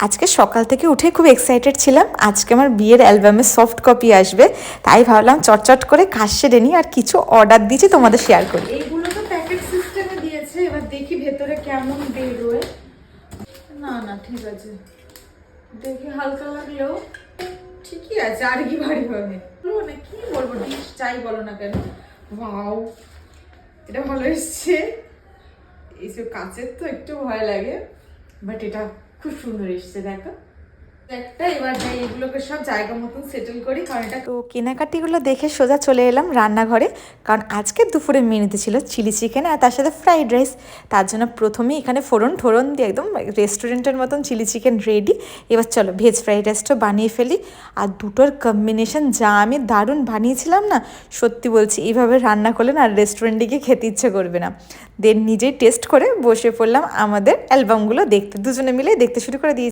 আজকে সকাল থেকে উঠে খুব এক্সাইটেড ছিলাম, আজকে আমার বিয়ের অ্যালবামের সফট কপি আসবে, তাই ভাবলাম চটচট করে কাজ সেরে নিই আর কিছু অর্ডার দিয়েছি তোমাদের শেয়ার করি। এইগুলো তো প্যাকেট সিস্টেমে দিয়েছে, এবার দেখি ভেতরে কেমন বেরোয়। না না ঠিক আছে, দেখি হালকা লাগলেও ঠিকই আছে, আর কি ভারী হবে মানে কি বলবো, ডিশ চাই বলো না কেন। ওয়াও, এটা ভালো এসছে। এইসব কাচের তো একটু ভয় লাগে, বাট এটা খুব সুন্দর এসছে। দেখো একটা, এবার যাই এগুলোকে সব জায়গা মতন সেটেল করি, কারণ এটা তো কেনাকাটিগুলো দেখে সোজা চলে এলাম রান্নাঘরে, কারণ আজকে দুপুরে মেনুতে ছিল চিলি চিকেন আর তার সাথে ফ্রাইড রাইস। তার জন্য প্রথমেই এখানে ফোড়ন দিয়ে একদম রেস্টুরেন্টের মতন চিলি চিকেন রেডি। এবার চলো ভেজ ফ্রাইড রাইসটা বানিয়ে ফেলি। আর দুটোর কম্বিনেশন যা আমি দারুণ বানিয়েছিলাম না, সত্যি বলছি এইভাবে রান্না করলে না রেস্টুরেন্টে গিয়ে খেতে ইচ্ছে করবে না। দেন নিজেই টেস্ট করে বসে পড়লাম আমাদের অ্যালবামগুলো দেখতে, দুজনে মিলে দেখতে শুরু করে দিয়েছি।